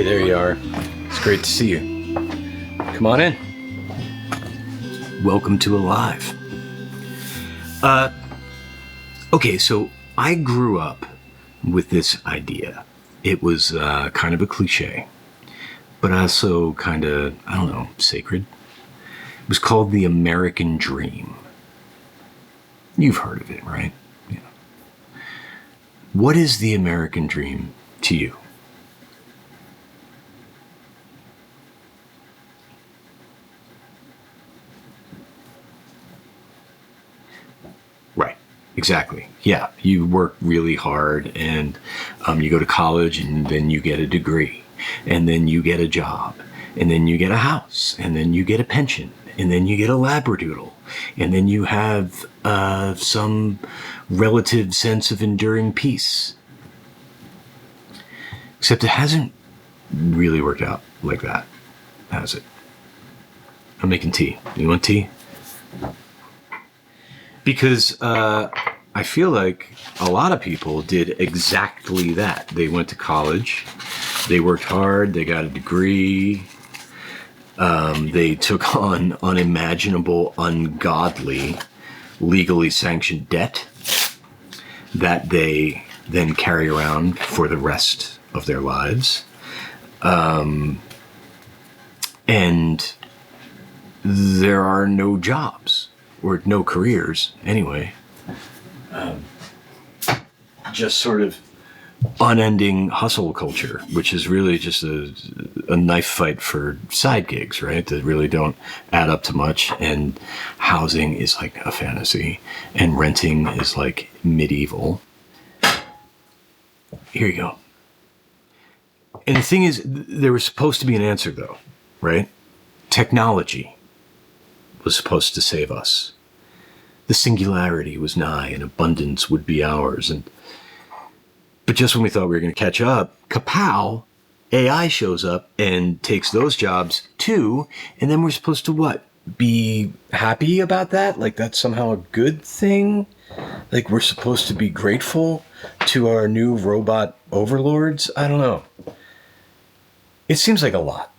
there you are. It's great to see you. Come on in. Welcome to Alive. Okay, so I grew up with this idea. It was kind of a cliche, but also kind of, I don't know, sacred. It was called the American Dream. You've heard of it, right? Yeah. What is the American Dream to you? Right. Exactly. Yeah. You work really hard and you go to college and then you get a degree and then you get a job and then you get a house and then you get a pension and then you get a labradoodle and then you have some relative sense of enduring peace. Except it hasn't really worked out like that, has it? I'm making tea. You want tea? Because I feel like a lot of people did exactly that. They went to college, they worked hard, they got a degree, they took on unimaginable, ungodly, legally sanctioned debt that they then carry around for the rest of their lives. And there are no jobs. Or no careers, anyway. Just sort of unending hustle culture, which is really just a knife fight for side gigs, right? That really don't add up to much. And housing is like a fantasy, and renting is like medieval. Here you go. And the thing is, there was supposed to be an answer, though, right? Technology was supposed to save us. The singularity was nigh and abundance would be ours. But just when we thought we were going to catch up, kapow, AI shows up and takes those jobs too. And then we're supposed to what? Be happy about that? Like that's somehow a good thing? Like we're supposed to be grateful to our new robot overlords? I don't know. It seems like a lot.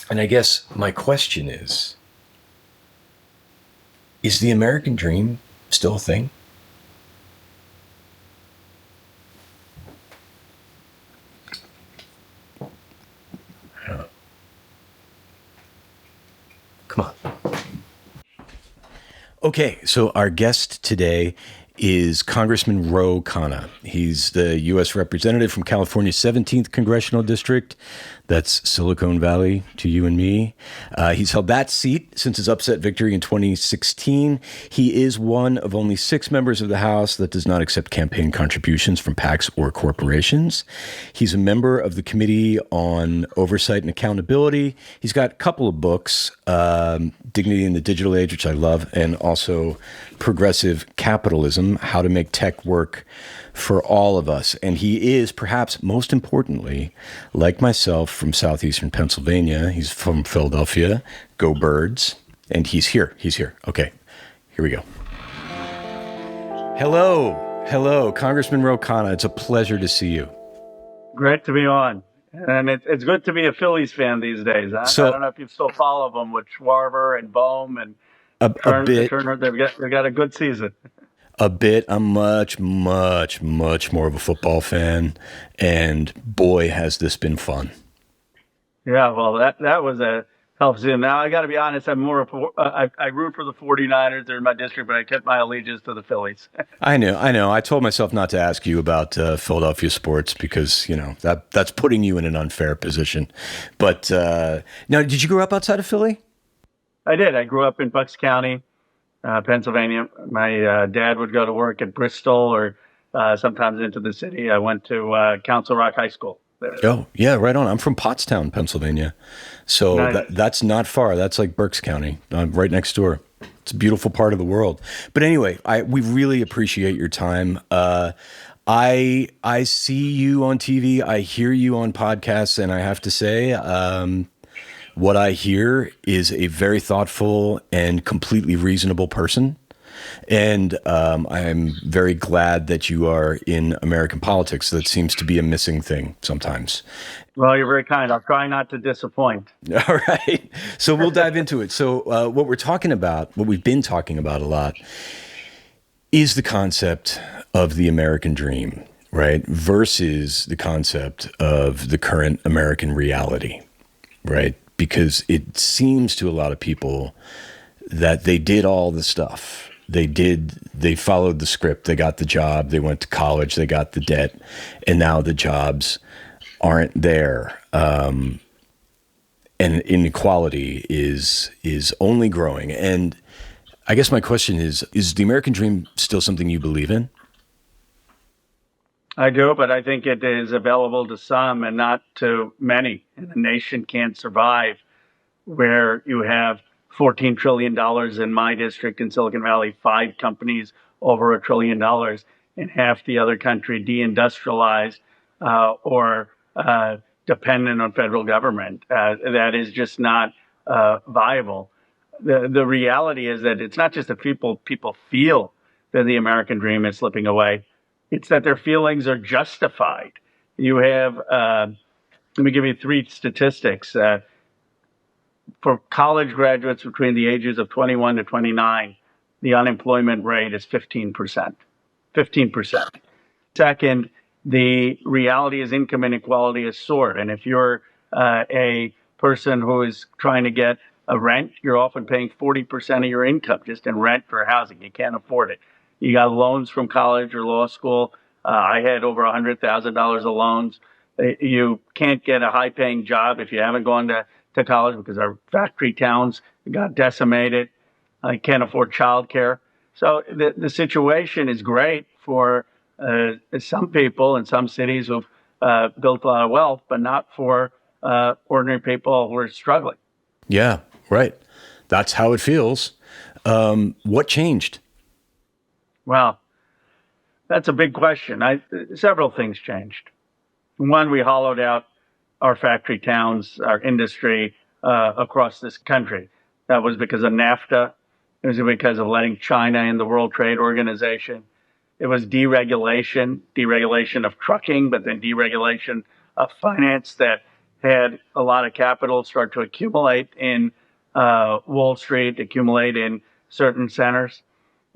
And I guess my question is the American dream still a thing? Come on. Okay, so our guest today is Congressman Ro Khanna. He's the U.S. Representative from California's 17th Congressional District. That's Silicon Valley to you and me. He's held that seat since his upset victory in 2016. He is one of only 6 members of the House that does not accept campaign contributions from PACs or corporations. He's a member of the Committee on Oversight and Accountability. He's got a couple of books, Dignity in the Digital Age, which I love, and also Progressive Capitalism, How to Make Tech Work for All of Us. And he is, perhaps most importantly, like myself, from southeastern Pennsylvania. He's from Philadelphia. Go Birds. And he's here. Okay, here we go. Hello, Congressman Ro Khanna. It's a pleasure to see you. Great to be on. And it's good to be a Phillies fan these days. I don't know if you still follow them with Schwarber and Bohm and a bit. Turner. They've got a good season. A bit. I'm much more of a football fan, and boy, has this been fun. Yeah, well, that was a help season. Now I got to be honest. I'm more of I root for the 49ers. They're in my district, but I kept my allegiance to the Phillies. I know. I told myself not to ask you about Philadelphia sports because that's putting you in an unfair position. But now, did you grow up outside of Philly? I did. I grew up in Bucks County, Pennsylvania. My dad would go to work at Bristol or sometimes into the city. I went to Council Rock High School there. Oh, yeah, right on. I'm from Pottstown, Pennsylvania. So nice. That's not far. That's like Berks County, right next door. It's a beautiful part of the world. But anyway, we really appreciate your time. I see you on TV. I hear you on podcasts. And I have to say, what I hear is a very thoughtful and completely reasonable person. And I'm very glad that you are in American politics. That seems to be a missing thing sometimes. Well, you're very kind. I'll try not to disappoint. All right. So we'll dive into it. So, what we're talking about, what we've been talking about a lot, is the concept of the American dream, right? Versus the concept of the current American reality, right? Because it seems to a lot of people that they did all the stuff. They followed the script, they got the job, they went to college, they got the debt, and now the jobs aren't there. And inequality is only growing. And I guess my question is the American dream still something you believe in? I do, but I think it is available to some and not to many. And the nation can't survive where you have $14 trillion in my district in Silicon Valley, five companies over $1 trillion, and half the other country deindustrialized or dependent on federal government. That is just not viable. The reality is that it's not just that people feel that the American dream is slipping away; it's that their feelings are justified. You have, let me give you three statistics. For college graduates between the ages of 21 to 29, the unemployment rate is 15%. 15%. Second, the reality is income inequality is soared. And if you're a person who is trying to get a rent, you're often paying 40% of your income just in rent for housing. You can't afford it. You got loans from college or law school. I had over $100,000 of loans. You can't get a high paying job if you haven't gone to college because our factory towns got decimated. I can't afford childcare. So the situation is great for some people in some cities who've built a lot of wealth, but not for ordinary people who are struggling. Yeah, right. That's how it feels. What changed? Well, that's a big question. Several things changed. One, we hollowed out our factory towns, our industry across this country. That was because of NAFTA. It was because of letting China in the World Trade Organization. It was deregulation of trucking, but then deregulation of finance that had a lot of capital start to accumulate in Wall Street, accumulate in certain centers.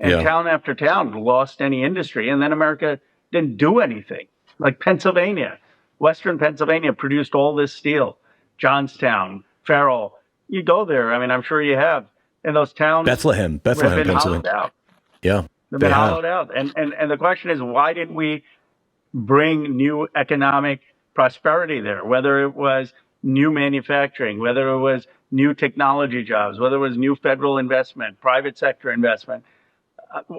And Yeah. town after town lost any industry. And then America didn't do anything. Like Pennsylvania, Western Pennsylvania produced all this steel. Johnstown, Farrell, you go there. I mean, I'm sure you have. And those towns Bethlehem, have Bethlehem, been Pennsylvania. hollowed out. Yeah, They've they been have. hollowed out. And the question is, why didn't we bring new economic prosperity there? Whether it was new manufacturing, whether it was new technology jobs, whether it was new federal investment, private sector investment.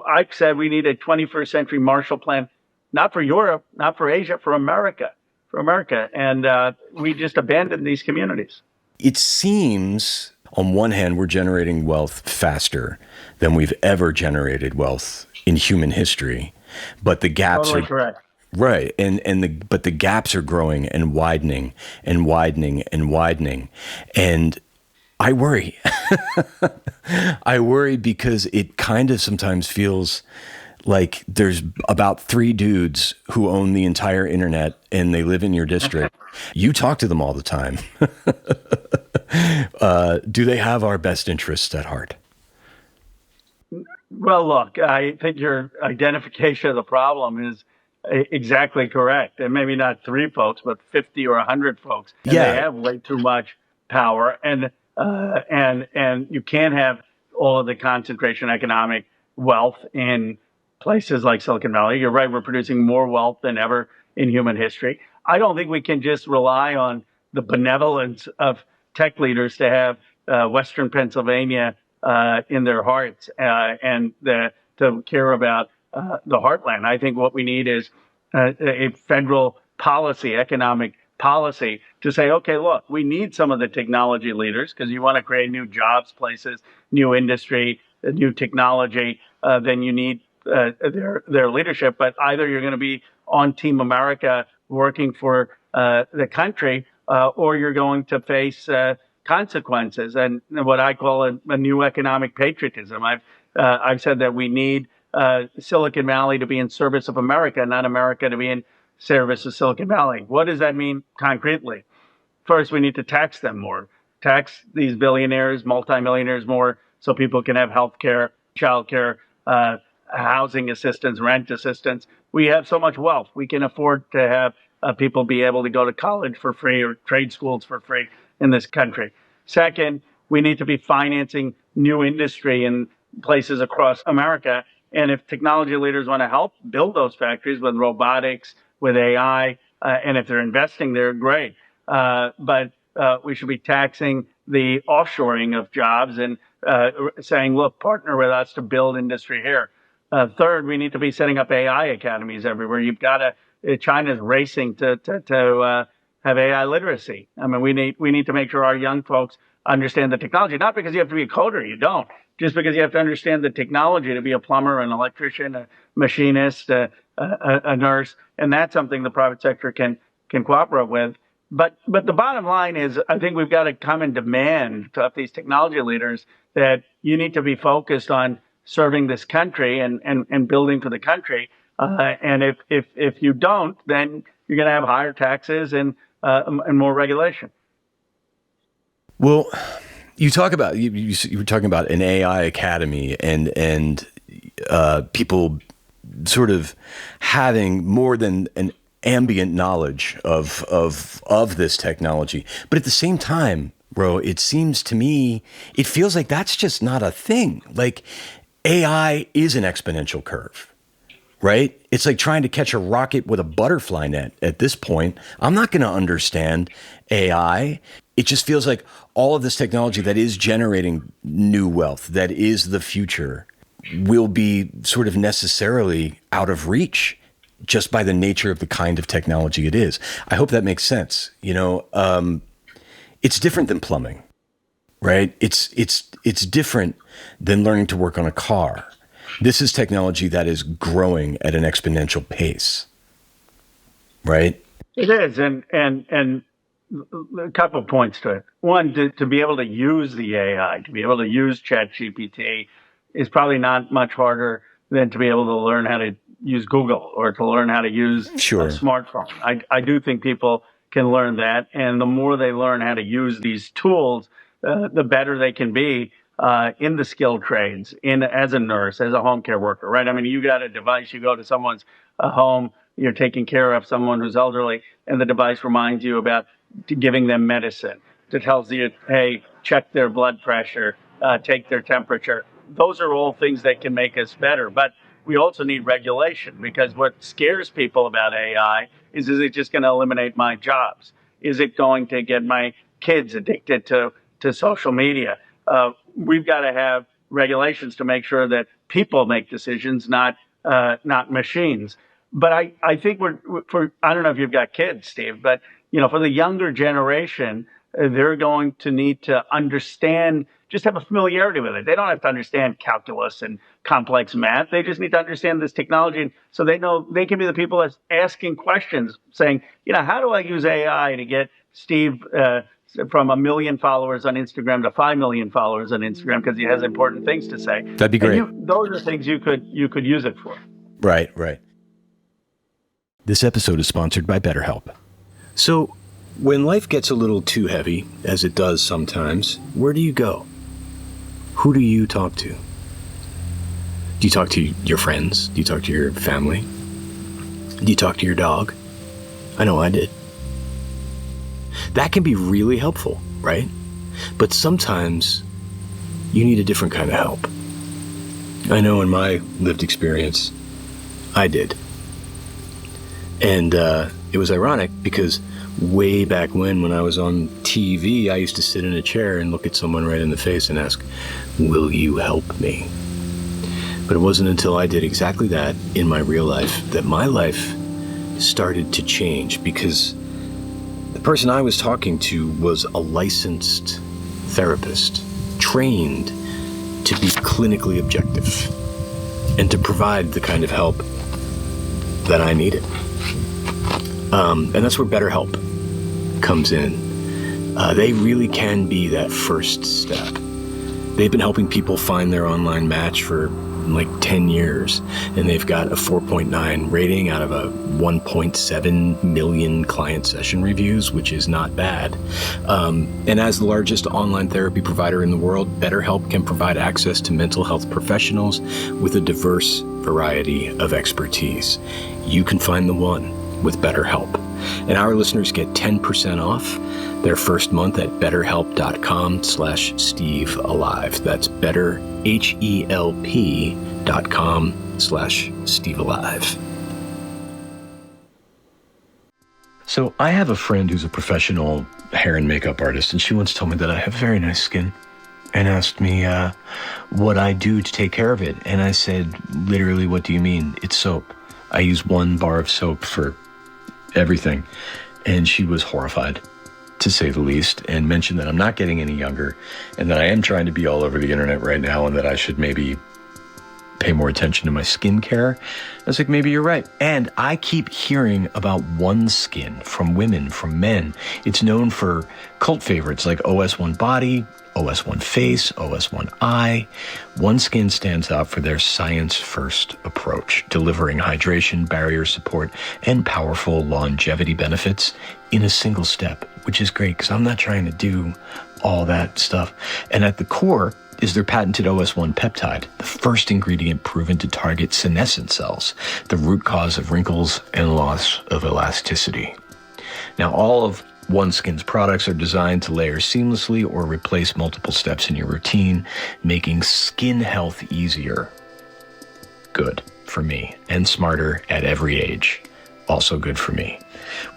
I've said we need a 21st century Marshall Plan, not for Europe, not for Asia, for America, for America. And we just abandoned these communities. It seems, on one hand, we're generating wealth faster than we've ever generated wealth in human history, but the gaps Totally are correct. right, but the gaps are growing and widening and widening and widening, and I worry. I worry because it kind of sometimes feels like there's about three dudes who own the entire internet and they live in your district. You talk to them all the time. Do they have our best interests at heart? Well, look, I think your identification of the problem is exactly correct. And maybe not three folks, but 50 or 100 folks. And Yeah. they have way too much power. And you can't have all of the concentration economic wealth in places like Silicon Valley. You're right, we're producing more wealth than ever in human history. I don't think we can just rely on the benevolence of tech leaders to have Western Pennsylvania in their hearts to care about the heartland. I think what we need is a federal policy, economic policy to say, okay, look, we need some of the technology leaders because you want to create new jobs, places, new industry, new technology, then you need their leadership. But either you're going to be on Team America working for the country, or you're going to face consequences and what I call a new economic patriotism. I've said that we need Silicon Valley to be in service of America, not America to be in service of Silicon Valley. What does that mean concretely? First, we need to tax them more. Tax these billionaires, multimillionaires more, so people can have health care, child care, housing assistance, rent assistance. We have so much wealth. We can afford to have people be able to go to college for free or trade schools for free in this country. Second, we need to be financing new industry in places across America. And if technology leaders want to help build those factories with robotics, with AI, and if they're investing there, great. But we should be taxing the offshoring of jobs and saying, look, partner with us to build industry here. Third, we need to be setting up AI academies everywhere. You've got to, China's racing to have AI literacy. I mean, we need to make sure our young folks understand the technology, not because you have to be a coder, you don't, just because you have to understand the technology to be a plumber, an electrician, a machinist, a nurse. And that's something the private sector can cooperate with. But the bottom line is, I think we've got to come and demand to these technology leaders that you need to be focused on serving this country and building for the country. And if you don't, then you're going to have higher taxes and more regulation. Well, you talk about you were talking about an AI academy and people sort of having more than an ambient knowledge of this technology, but at the same time, Ro, it seems to me it feels like that's just not a thing. Like AI is an exponential curve. Right? It's like trying to catch a rocket with a butterfly net at this point. I'm not going to understand AI. It just feels like all of this technology that is generating new wealth, that is the future, will be sort of necessarily out of reach just by the nature of the kind of technology it is. I hope that makes sense. You know, it's different than plumbing, right? It's different than learning to work on a car. This is technology that is growing at an exponential pace, right? It is, and a couple of points to it. One, to be able to use the AI, to be able to use ChatGPT, is probably not much harder than to be able to learn how to use Google or to learn how to use a smartphone. I do think people can learn that, and the more they learn how to use these tools, the better they can be in the skilled trades, as a nurse, as a home care worker, right? I mean, you got a device, you go to someone's home, you're taking care of someone who's elderly, and the device reminds you about giving them medicine. It tells you, hey, check their blood pressure, take their temperature. Those are all things that can make us better. But we also need regulation, because what scares people about AI is it just going to eliminate my jobs? Is it going to get my kids addicted to social media? We've got to have regulations to make sure that people make decisions, not machines. But I think I don't know if you've got kids, Steve, but for the younger generation, they're going to need to understand, just have a familiarity with it. They don't have to understand calculus and complex math. They just need to understand this technology, so they know they can be the people that's asking questions, saying, how do I use AI to get Steve from 1 million followers on Instagram to 5 million followers on Instagram, because he has important things to say. That'd be great. Those are things you could use it for. Right. This episode is sponsored by BetterHelp. So, when life gets a little too heavy, as it does sometimes, where do you go? Who do you talk to? Do you talk to your friends? Do you talk to your family? Do you talk to your dog? I know I did. That can be really helpful, right? But sometimes you need a different kind of help. I know in my lived experience, I did. And it was ironic because way back when I was on TV, I used to sit in a chair and look at someone right in the face and ask, will you help me? But it wasn't until I did exactly that in my real life that my life started to change, because the person I was talking to was a licensed therapist, trained to be clinically objective and to provide the kind of help that I needed. And that's where BetterHelp comes in. They really can be that first step. They've been helping people find their online match for like 10 years, and they've got a 4.9 rating out of a 1.7 million client session reviews, which is not bad. And as the largest online therapy provider in the world, BetterHelp can provide access to mental health professionals with a diverse variety of expertise. You can find the one with BetterHelp. And our listeners get 10% off their first month at betterhelp.com/SteveAlive. That's betterhelp.com/SteveAlive. So I have a friend who's a professional hair and makeup artist, and she once told me that I have very nice skin and asked me what I do to take care of it. And I said, literally, what do you mean? It's soap. I use 1 bar of soap for everything. And she was horrified, to say the least, and mentioned that I'm not getting any younger and that I am trying to be all over the internet right now and that I should maybe pay more attention to my skincare. I was like, maybe you're right. And I keep hearing about OneSkin from women, from men. It's known for cult favorites like OS1 Body, OS1 Face, OS1 Eye. OneSkin stands out for their science-first approach, delivering hydration, barrier support, and powerful longevity benefits in a single step, which is great because I'm not trying to do all that stuff. And at the core is their patented OS1 peptide, the first ingredient proven to target senescent cells, the root cause of wrinkles and loss of elasticity. Now, all of OneSkin's products are designed to layer seamlessly or replace multiple steps in your routine, making skin health easier. Good for me, and smarter at every age. Also good for me.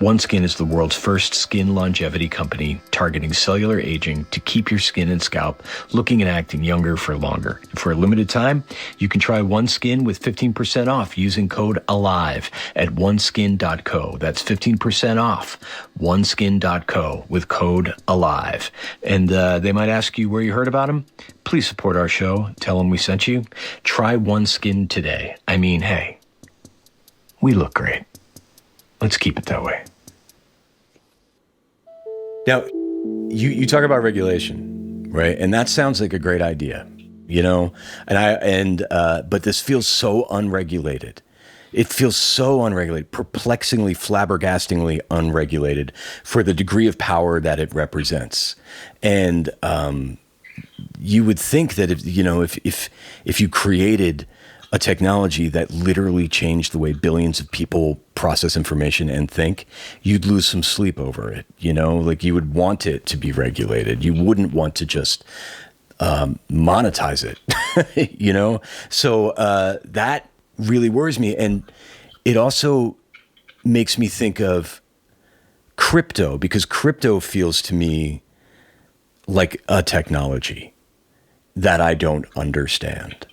OneSkin is the world's first skin longevity company targeting cellular aging to keep your skin and scalp looking and acting younger for longer. For a limited time, you can try OneSkin with 15% off using code ALIVE at oneskin.co. That's 15% off oneskin.co with code ALIVE. And they might ask you where you heard about them. Please support our show. Tell them we sent you. Try OneSkin today. I mean, hey, we look great. Let's keep it that way. Now, you talk about regulation, right? And that sounds like a great idea, you know? But this feels so unregulated. It feels so unregulated, perplexingly, flabbergastingly unregulated for the degree of power that it represents. And you would think that if you created a technology that literally changed the way billions of people process information and think, you'd lose some sleep over it. You know, like you would want it to be regulated. You wouldn't want to just monetize it, you know? So that really worries me. And it also makes me think of crypto, because crypto feels to me like a technology that I don't understand.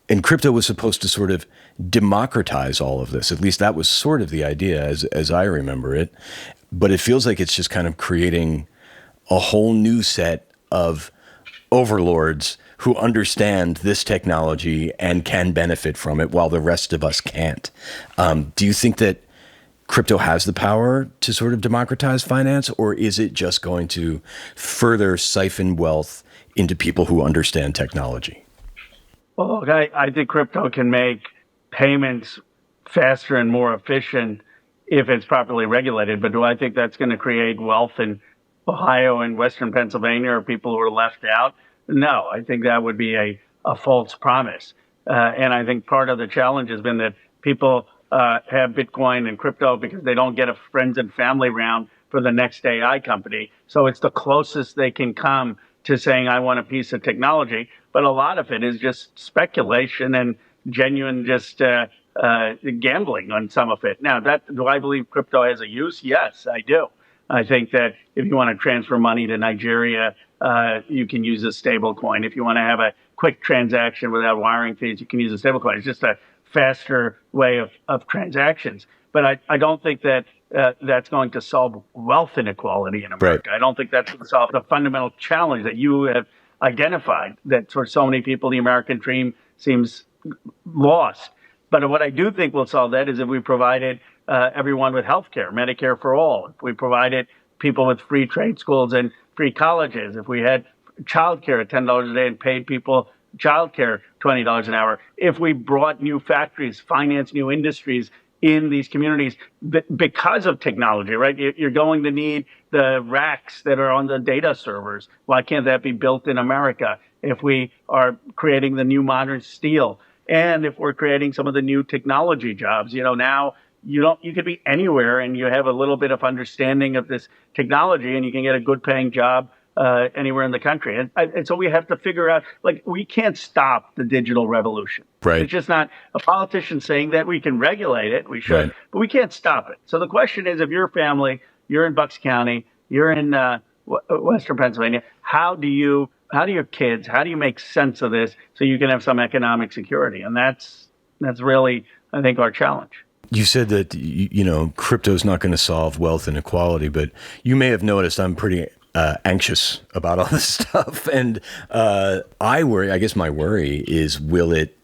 And crypto was supposed to sort of democratize all of this. At least that was sort of the idea as I remember it. But it feels like it's just kind of creating a whole new set of overlords who understand this technology and can benefit from it while the rest of us can't. Do you think that crypto has the power to sort of democratize finance, or is it just going to further siphon wealth into people who understand technology? Well, look, I think crypto can make payments faster and more efficient if it's properly regulated. But do I think that's going to create wealth in Ohio and Western Pennsylvania or people who are left out? No, I think that would be a false promise. And I think part of the challenge has been that people have Bitcoin and crypto because they don't get a friends and family round for the next AI company. So it's the closest they can come to saying, I want a piece of technology. But a lot of it is just speculation and genuine just gambling on some of it. Now, do I believe crypto has a use? Yes, I do. I think that if you want to transfer money to Nigeria, you can use a stable coin. If you want to have a quick transaction without wiring fees, you can use a stable coin. It's just a faster way of transactions. But I don't think that that's going to solve wealth inequality in America. Right. I don't think that's going to solve the fundamental challenge that you have identified, that for so many people, the American dream seems lost. But what I do think will solve that is if we provided everyone with health care, Medicare for all, if we provided people with free trade schools and free colleges, if we had childcare at $10 a day and paid people childcare $20 an hour, if we brought new factories, financed new industries in these communities because of technology, right? You're going to need the racks that are on the data servers. Why can't that be built in America if we are creating the new modern steel? And if we're creating some of the new technology jobs, now you could be anywhere and you have a little bit of understanding of this technology and you can get a good paying job anywhere in the country. And so we have to figure out, we can't stop the digital revolution. Right. It's just not a politician saying that. We can regulate it. We should, Right. but we can't stop it. So the question is, if you're a family, you're in Bucks County, you're in Western Pennsylvania, how do your kids, how do you make sense of this so you can have some economic security? And that's really, I think, our challenge. You said that, crypto is not going to solve wealth inequality, but you may have noticed I'm pretty anxious about all this stuff. And I guess my worry is, will it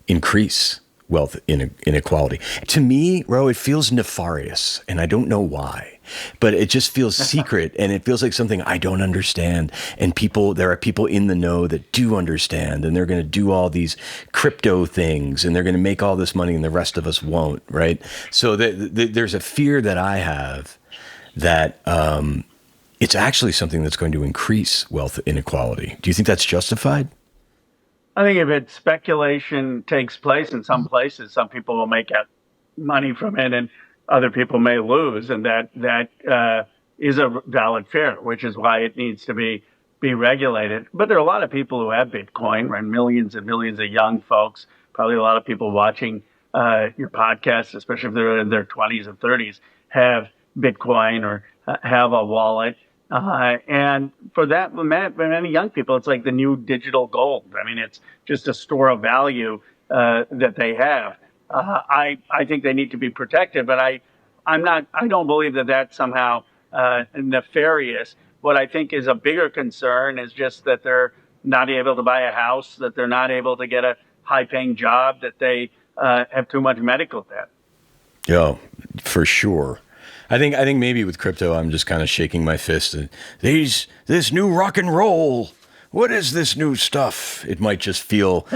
increase wealth inequality? To me, Ro, it feels nefarious, and I don't know why, but it just feels secret, and it feels like something I don't understand. And there are people in the know that do understand, and they're going to do all these crypto things, and they're going to make all this money, and the rest of us won't, right? So there's a fear that I have that it's actually something that's going to increase wealth inequality. Do you think that's justified? I think if speculation takes place in some places, some people will make out money from it and other people may lose. And that is a valid fear, which is why it needs to be regulated. But there are a lot of people who have Bitcoin, right? Millions and millions of young folks, probably a lot of people watching your podcast, especially if they're in their 20s and 30s, have Bitcoin or have a wallet. And for that, many young people, it's like the new digital gold. I mean, it's just a store of value that they have. I think they need to be protected, but I don't believe that that's somehow nefarious. What I think is a bigger concern is just that they're not able to buy a house, that they're not able to get a high-paying job, that they have too much medical debt. Yeah, for sure. I think maybe with crypto, I'm just kind of shaking my fist at this new rock and roll. What is this new stuff? It might just feel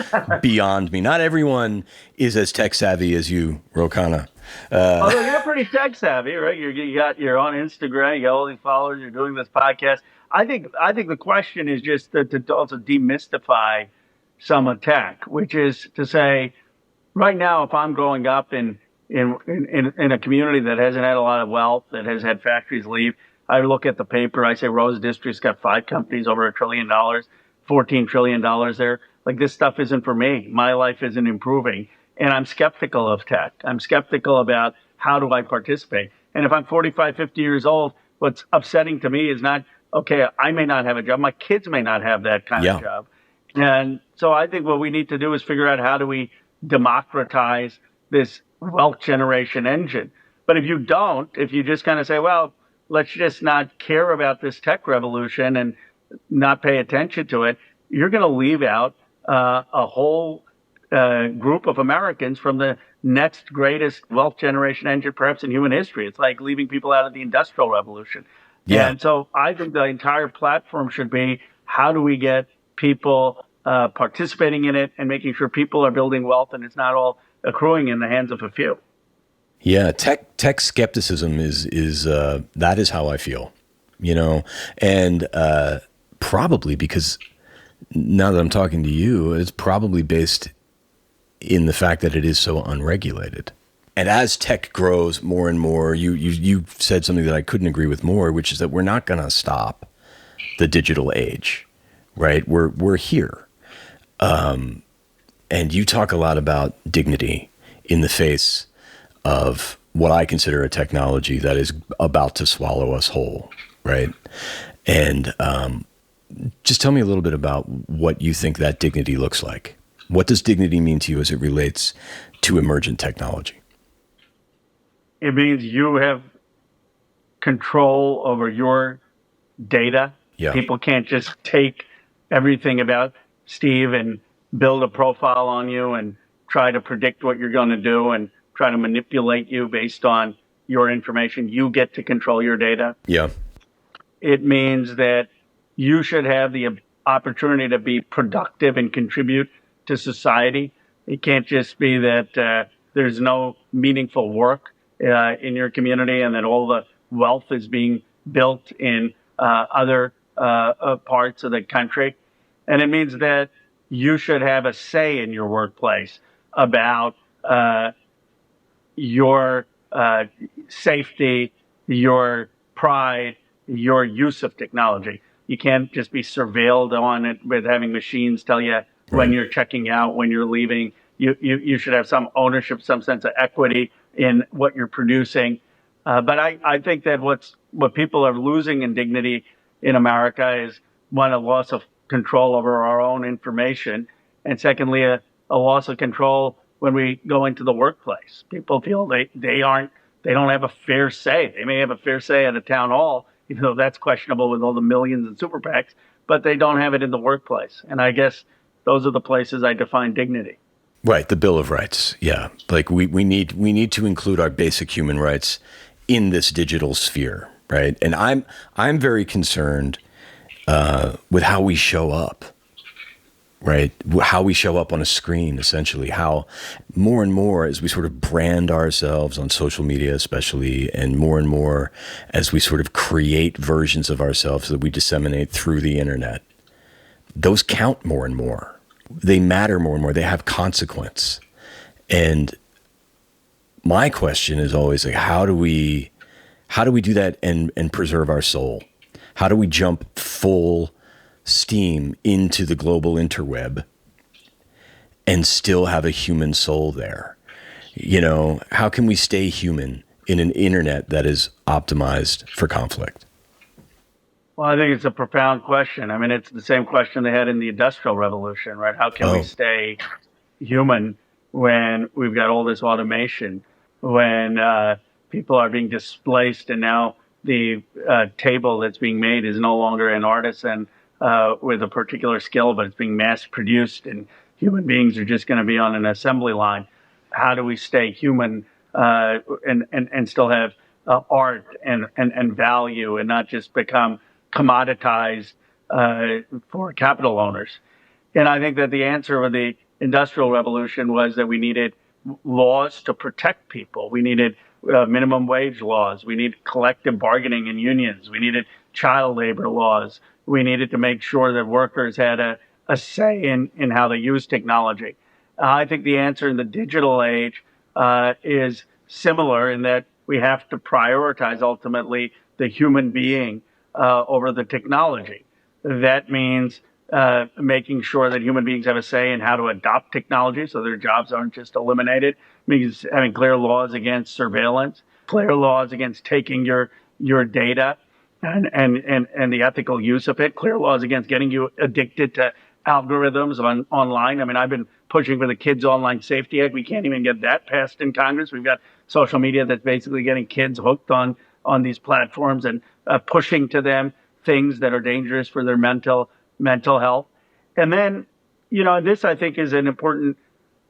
beyond me. Not everyone is as tech savvy as you, Ro Khanna. Although you're pretty tech savvy, right? You're on Instagram, you got all these followers, you're doing this podcast. I think the question is just to also demystify some of tech, which is to say, right now, if I'm growing up in a community that hasn't had a lot of wealth, that has had factories leave, I look at the paper, I say Rose District's got 5 companies over $1 trillion, $14 trillion there. Like, this stuff isn't for me. My life isn't improving. And I'm skeptical of tech. I'm skeptical about how do I participate. And if I'm 45, 50 years old, what's upsetting to me is not, okay, I may not have a job. My kids may not have that kind of job. And so I think what we need to do is figure out how do we democratize this wealth generation engine. But if you just kind of say, well, let's just not care about this tech revolution and not pay attention to it, you're going to leave out a whole group of Americans from the next greatest wealth generation engine, perhaps in human history. It's like leaving people out of the Industrial Revolution. Yeah. And so I think the entire platform should be, how do we get people participating in it and making sure people are building wealth and it's not all accruing in the hands of a few. Yeah, tech skepticism is that is how I feel, and probably because now that I'm talking to you, it's probably based in the fact that it is so unregulated. And as tech grows more and more, you said something that I couldn't agree with more, which is that we're not going to stop the digital age, right? We're here. And you talk a lot about dignity in the face of what I consider a technology that is about to swallow us whole, right? And just tell me a little bit about what you think that dignity looks like. What does dignity mean to you as it relates to emergent technology? It means you have control over your data. Yeah. People can't just take everything about Steve and build a profile on you and try to predict what you're going to do and try to manipulate you based on your information. You get to control your data. Yeah. It means that you should have the opportunity to be productive and contribute to society. It can't just be that there's no meaningful work in your community and that all the wealth is being built in other parts of the country. And it means that you should have a say in your workplace about your safety, your pride, your use of technology. You can't just be surveilled on it with having machines tell you when Right. you're checking out, when you're leaving. You should have some ownership, some sense of equity in what you're producing. But I think that what people are losing in dignity in America is one, a loss of control over our own information, and secondly, a loss of control when we go into the workplace. People feel they don't have a fair say. They may have a fair say at a town hall, even though that's questionable with all the millions in super PACs, but they don't have it in the workplace. And I guess those are the places I define dignity. Right, the Bill of Rights. Yeah, like we need to include our basic human rights in this digital sphere, right? And I'm very concerned with how we show up, right? How we show up on a screen, essentially. How more and more as we sort of brand ourselves on social media, especially, and more as we sort of create versions of ourselves that we disseminate through the internet, those count more and more. They matter more and more. They have consequence. And my question is always like, how do we do that and preserve our soul? How do we jump full steam into the global interweb and still have a human soul there? You know, how can we stay human in an internet that is optimized for conflict? Well, I think it's a profound question. I mean, it's the same question they had in the Industrial Revolution, right? How can we Oh, stay human when we've got all this automation, when people are being displaced, and now the table that's being made is no longer an artisan with a particular skill, but it's being mass produced, and human beings are just going to be on an assembly line. How do we stay human and still have art and value and not just become commoditized for capital owners? And I think that the answer with the Industrial Revolution was that we needed laws to protect people. We needed minimum wage laws. We needed collective bargaining and unions. We needed child labor laws. We needed to make sure that workers had a say in how they use technology. I think the answer in the digital age is similar in that we have to prioritize ultimately the human being over the technology. That means making sure that human beings have a say in how to adopt technology so their jobs aren't just eliminated. It means having clear laws against surveillance, clear laws against taking your data and the ethical use of it, clear laws against getting you addicted to algorithms online. I mean, I've been pushing for the Kids Online Safety Act. We can't even get that passed in Congress. We've got social media that's basically getting kids hooked on these platforms and pushing to them things that are dangerous for their mental health. And then, you know, this I think is an important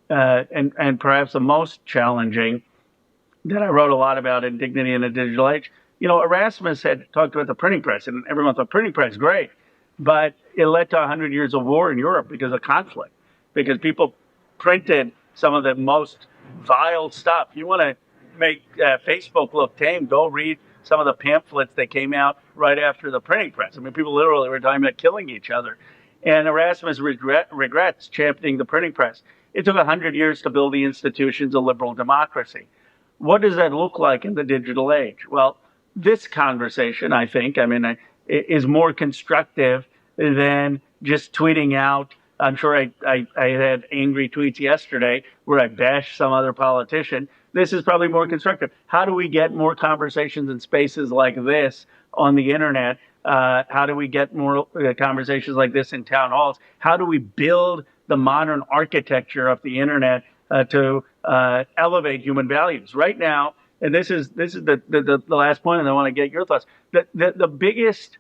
and perhaps the most challenging that I wrote a lot about in Dignity in a Digital Age. You know, Erasmus had talked about the printing press, and everyone thought printing press great, but it led to 100 years of war in Europe because of conflict, because people printed some of the most vile stuff. You want to make Facebook look tame, go read some of the pamphlets that came out right after the printing press. I mean, people literally were talking about killing each other. And Erasmus regrets championing the printing press. It took 100 years to build the institutions of liberal democracy. What does that look like in the digital age? Well, this conversation, I mean, is more constructive than just tweeting out. I'm sure I had angry tweets yesterday where I bashed some other politician. This is probably more constructive. How do we get more conversations in spaces like this on the internet? How do we get more conversations like this in town halls? How do we build the modern architecture of the internet to elevate human values? Right now, and this is the last point, and I want to get your thoughts. The biggest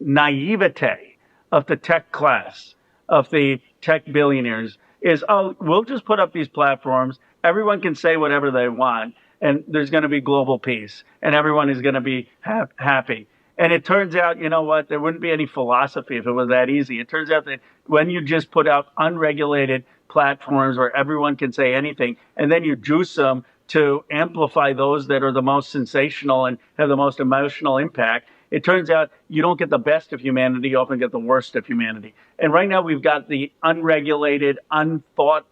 naivete of the tech class, of the tech billionaires, is, oh, we'll just put up these platforms. Everyone can say whatever they want, and there's going to be global peace, and everyone is going to be happy. And it turns out, you know what, there wouldn't be any philosophy if it was that easy. It turns out that when you just put out unregulated platforms where everyone can say anything, and then you juice them to amplify those that are the most sensational and have the most emotional impact, it turns out you don't get the best of humanity, you often get the worst of humanity. And right now we've got the unregulated, unthought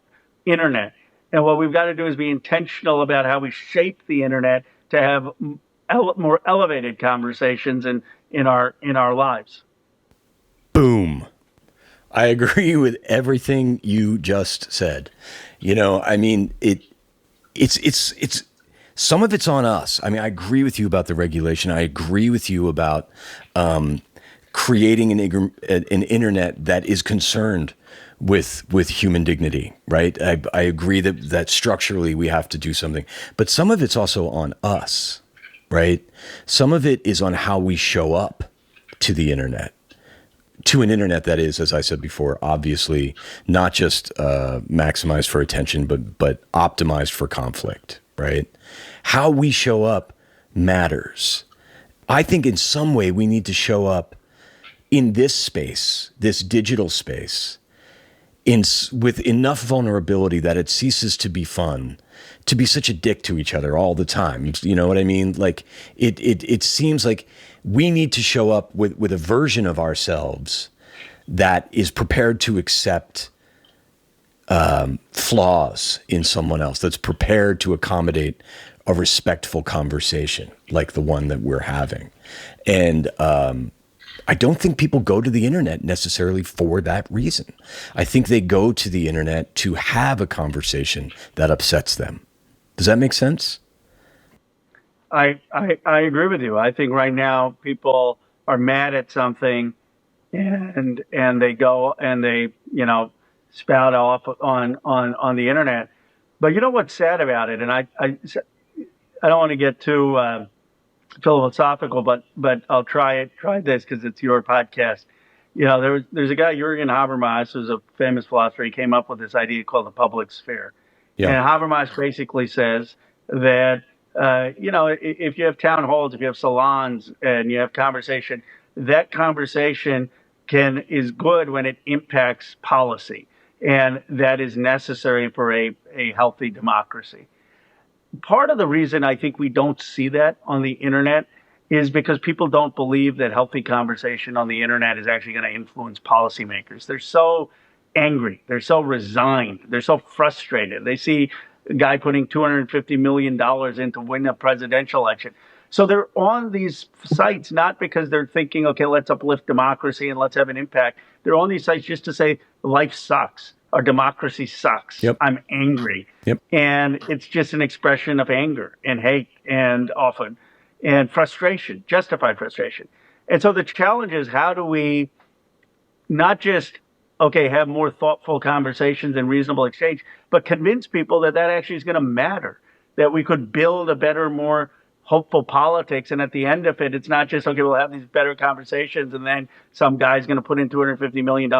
internet. And what we've got to do is be intentional about how we shape the internet to have more elevated conversations in our lives. Boom. I agree with everything you just said. You know, I mean, it's some of it's on us. I mean, I agree with you about the regulation. I agree with you about creating an internet that is concerned with human dignity, right? I agree that structurally we have to do something, but some of it's also on us, right? Some of it is on how we show up to the internet, to an internet that is, as I said before, obviously not just maximized for attention, but optimized for conflict, right? How we show up matters. I think in some way we need to show up in this space, this digital space, with enough vulnerability that it ceases to be fun to be such a dick to each other all the time. You know what I mean? Like it seems like we need to show up with a version of ourselves that is prepared to accept flaws in someone else, that's prepared to accommodate a respectful conversation like the one that we're having. And I don't think people go to the internet necessarily for that reason. I think they go to the internet to have a conversation that upsets them. Does that make sense? I agree with you. I think right now people are mad at something and they go and they, spout off on the internet. But you know what's sad about it? And I don't want to get too philosophical, but I'll try this because it's your podcast. There's a guy, Jürgen Habermas, who's a famous philosopher. He came up with this idea called the public sphere. Yeah. And Habermas basically says that, if you have town halls, if you have salons and you have conversation, that conversation is good when it impacts policy. And that is necessary for a healthy democracy. Part of the reason I think we don't see that on the internet is because people don't believe that healthy conversation on the internet is actually going to influence policymakers. They're so angry. They're so resigned. They're so frustrated. They see a guy putting $250 million in to win a presidential election. So they're on these sites not because they're thinking, okay, let's uplift democracy and let's have an impact. They're on these sites just to say life sucks. Our democracy sucks. Yep. I'm angry. Yep. And it's just an expression of anger and hate and frustration, justified frustration. And so the challenge is, how do we not just, have more thoughtful conversations and reasonable exchange, but convince people that actually is going to matter, that we could build a better, more hopeful politics. And at the end of it, it's not just, we'll have these better conversations and then some guy's going to put in $250 million,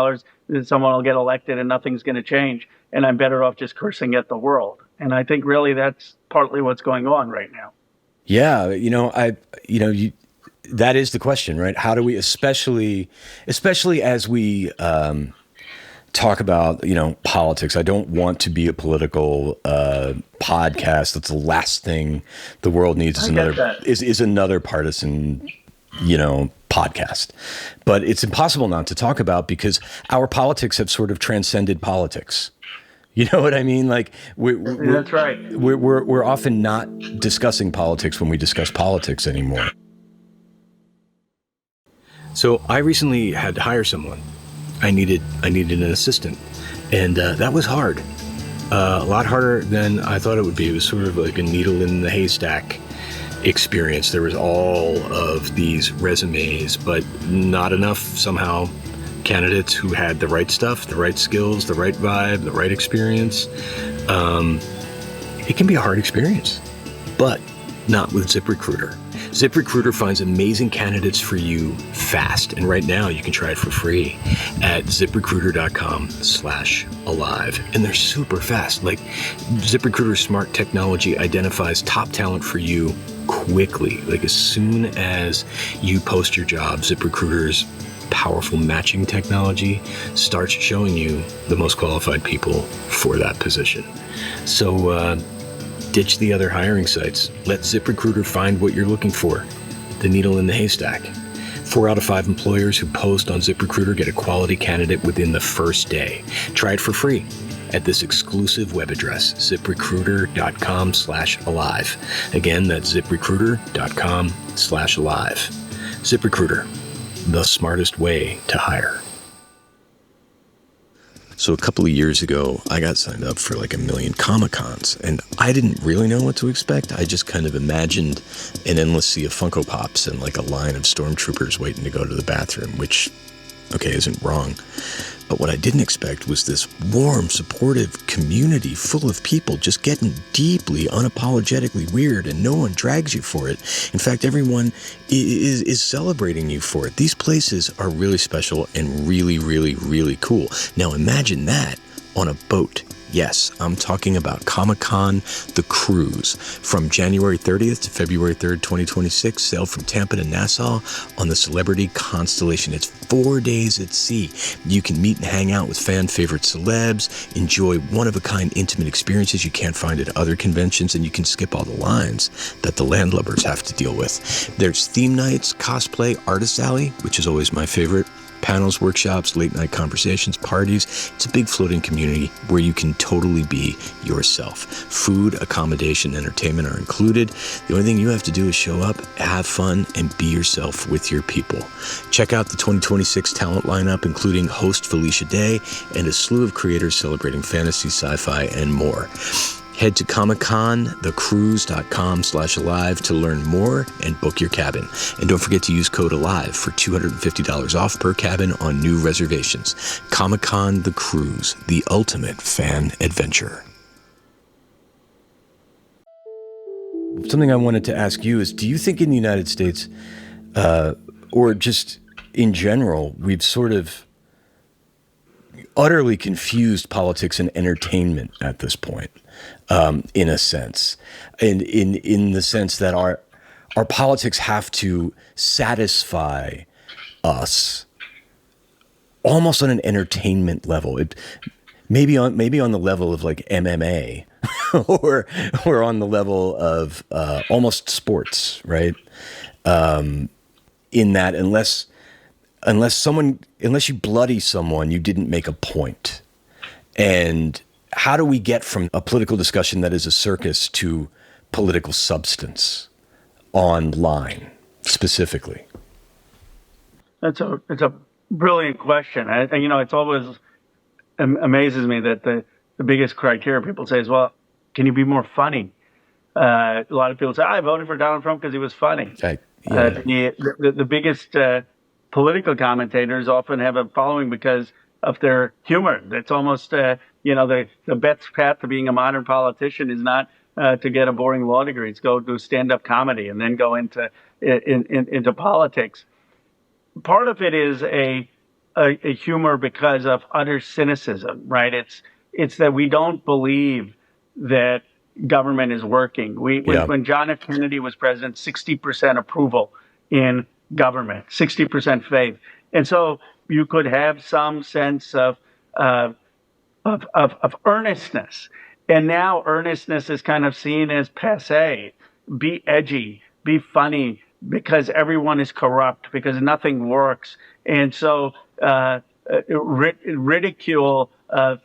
then someone will get elected and nothing's going to change. And I'm better off just cursing at the world. And I think really that's partly what's going on right now. Yeah. That is the question, right? How do we, especially as we, talk about, politics. I don't want to be a political podcast. That's the last thing the world needs is another partisan, podcast. But it's impossible not to talk about because our politics have sort of transcended politics. You know what I mean? Like that's right. We're often not discussing politics when we discuss politics anymore. So I recently had to hire someone. I needed an assistant, and that was hard. A lot harder than I thought it would be. It was sort of like a needle in the haystack experience. There was all of these resumes, but not enough somehow candidates who had the right stuff, the right skills, the right vibe, the right experience. It can be a hard experience, but not with ZipRecruiter. ZipRecruiter finds amazing candidates for you fast. And right now you can try it for free at ziprecruiter.com/alive. And they're super fast. Like, ZipRecruiter's smart technology identifies top talent for you quickly. Like, as soon as you post your job, ZipRecruiter's powerful matching technology starts showing you the most qualified people for that position. So ditch the other hiring sites. Let ZipRecruiter find what you're looking for, the needle in the haystack. 4 out of 5 employers who post on ZipRecruiter get a quality candidate within the first day. Try it for free at this exclusive web address, ziprecruiter.com/alive. Again, that's ziprecruiter.com/alive. ZipRecruiter, the smartest way to hire. So a couple of years ago, I got signed up for like 1 million Comic-Cons, and I didn't really know what to expect. I just kind of imagined an endless sea of Funko Pops and like a line of stormtroopers waiting to go to the bathroom, which, okay, isn't wrong. But what I didn't expect was this warm, supportive community full of people just getting deeply, unapologetically weird, and no one drags you for it. In fact, everyone is celebrating you for it. These places are really special and really, really, really cool. Now imagine that on a boat. Yes, I'm talking about Comic-Con The Cruise. From January 30th to February 3rd, 2026, sail from Tampa to Nassau on the Celebrity Constellation. It's 4 days at sea. You can meet and hang out with fan-favorite celebs, enjoy one-of-a-kind intimate experiences you can't find at other conventions, and you can skip all the lines that the landlubbers have to deal with. There's theme nights, cosplay, artist alley, which is always my favorite, panels, workshops, late-night conversations, parties. It's a big floating community where you can totally be yourself. Food, accommodation, entertainment are included. The only thing you have to do is show up, have fun, and be yourself with your people. Check out the 2026 talent lineup, including host Felicia Day and a slew of creators celebrating fantasy, sci-fi, and more. Head to comicconthecruise.com/alive to learn more and book your cabin. And don't forget to use code ALIVE for $250 off per cabin on new reservations. Comic-Con The Cruise, the ultimate fan adventure. Something I wanted to ask you is, do you think in the United States, or just in general, we've sort of utterly confused politics and entertainment at this point? In a sense, and in the sense that our politics have to satisfy us almost on an entertainment level. Maybe on the level of like MMA, or on the level of almost sports, right? In that, unless you bloody someone, you didn't make a point. And how do we get from a political discussion that is a circus to political substance online specifically? It's a brilliant question. It's always amazes me that the biggest criteria people say is, well, can you be more funny? A lot of people say, I voted for Donald Trump because he was funny. The biggest political commentators often have a following because of their humor. That's almost, the best path to being a modern politician is not to get a boring law degree. It's go do stand-up comedy and then go into politics. Part of it is a humor because of utter cynicism, right? It's that we don't believe that government is working. When John F. Kennedy was president, 60% approval in government, 60% faith, and so you could have some sense of earnestness, and now earnestness is kind of seen as passé. Be edgy, be funny, because everyone is corrupt, because nothing works, and so ridicule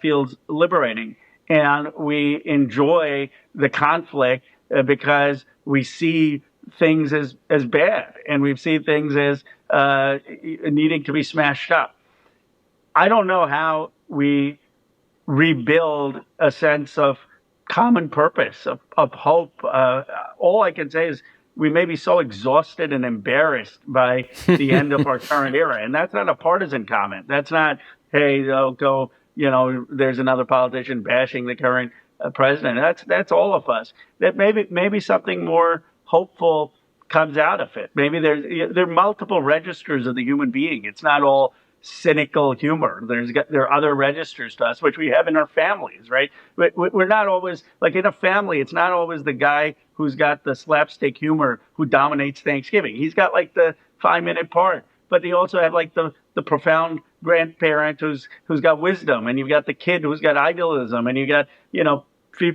feels liberating, and we enjoy the conflict because we see things as bad, and we see things as needing to be smashed up. I don't know how we rebuild a sense of common purpose, of hope. All I can say is we may be so exhausted and embarrassed by the end of our current era. And that's not a partisan comment. That's not, hey, there's another politician bashing the current president. That's all of us. That maybe something more hopeful comes out of it. Maybe there are multiple registers of the human being. It's not all cynical humor. There are other registers to us, which we have in our families, right? We're not always like in a family. It's not always the guy who's got the slapstick humor who dominates Thanksgiving. He's got like the 5-minute part, but you also have like the profound grandparent who's got wisdom, and you've got the kid who's got idealism, and you got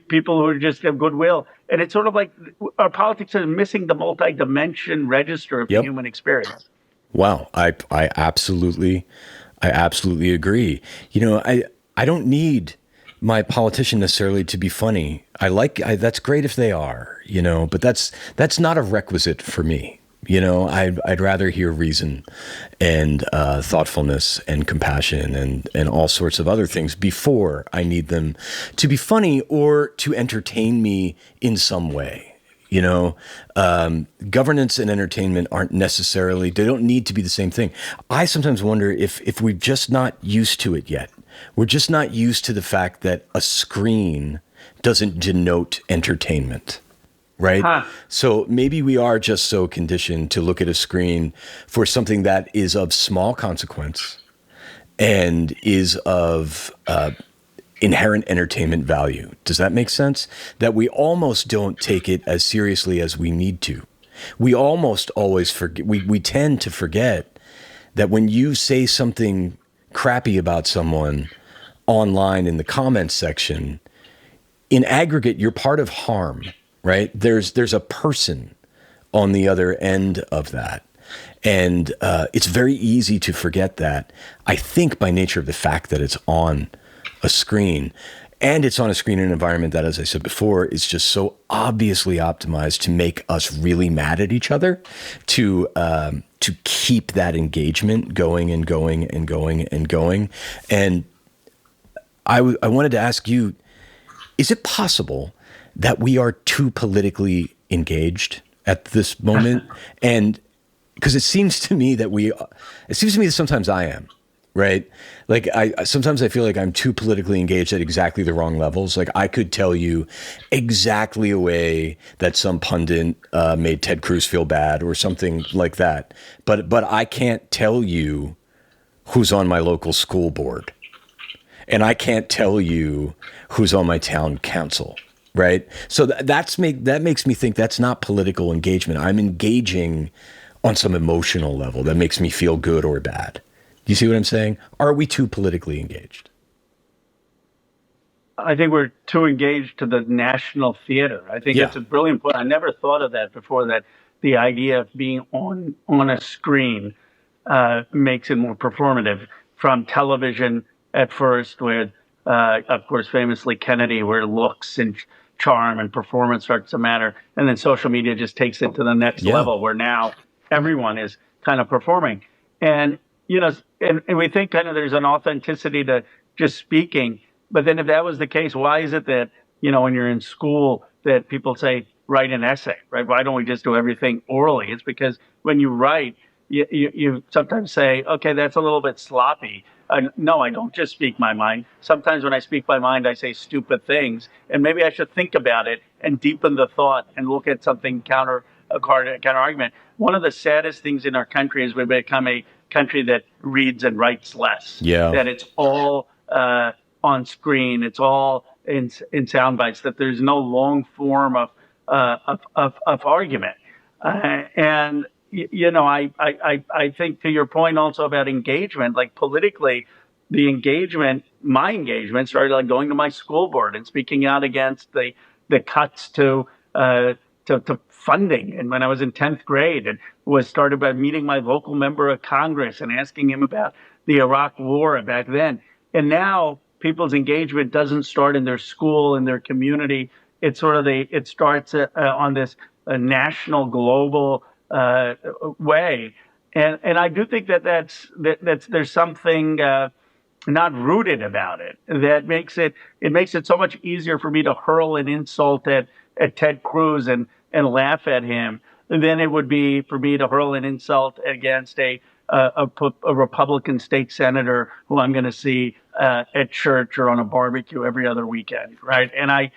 people who are just have goodwill. And it's sort of like our politics is missing the multi-dimension register of the human experience. Wow, I absolutely agree. I don't need my politician necessarily to be funny. That's great if they are, but that's not a requisite for me. I'd rather hear reason and thoughtfulness and compassion and all sorts of other things before I need them to be funny or to entertain me in some way. Governance and entertainment aren't necessarily, they don't need to be the same thing. I sometimes wonder if we're just not used to it yet. We're just not used to the fact that a screen doesn't denote entertainment. Right? Huh. So maybe we are just so conditioned to look at a screen for something that is of small consequence and is of inherent entertainment value. Does that make sense? That we almost don't take it as seriously as we need to. We almost always forget, we tend to forget that when you say something crappy about someone online in the comments section, in aggregate, you're part of harm. Right? There's a person on the other end of that. And it's very easy to forget that, I think, by nature of the fact that it's on a screen. And it's on a screen in an environment that, as I said before, is just so obviously optimized to make us really mad at each other, to keep that engagement going and going and going and going. And I wanted to ask you, is it possible that we are too politically engaged at this moment? And because it seems to me that sometimes I am, right? Like sometimes I feel like I'm too politically engaged at exactly the wrong levels. Like I could tell you exactly a way that some pundit made Ted Cruz feel bad or something like that. But I can't tell you who's on my local school board. And I can't tell you who's on my town council. Right. So that makes me think that's not political engagement. I'm engaging on some emotional level that makes me feel good or bad. Do you see what I'm saying? Are we too politically engaged? I think we're too engaged to the national theater. I think that's a brilliant point. I never thought of that before, that the idea of being on a screen makes it more performative. From television at first, where, of course, famously Kennedy, where looks and charm and performance starts to matter. And then social media just takes it to the next level, where now everyone is kind of performing. And, and we think kind of there's an authenticity to just speaking. But then if that was the case, why is it that, when you're in school that people say, write an essay, right? Why don't we just do everything orally? It's because when you write, you sometimes say, okay, that's a little bit sloppy. No, I don't just speak my mind. Sometimes when I speak my mind, I say stupid things, and maybe I should think about it and deepen the thought and look at something counter argument. One of the saddest things in our country is we've become a country that reads and writes less. Yeah. That it's all on screen. It's all in sound bites. That there's no long form of argument. And I think, to your point also about engagement, like politically, my engagement started like going to my school board and speaking out against the cuts to funding. And when I was in 10th grade, it was started by meeting my local member of Congress and asking him about the Iraq War back then. And now people's engagement doesn't start in their school, in their community. It starts on this national, global way, and I do think that's there's something not rooted about it that makes it so much easier for me to hurl an insult at Ted Cruz and laugh at him than it would be for me to hurl an insult against a Republican state senator who I'm going to see at church or on a barbecue every other weekend, right? And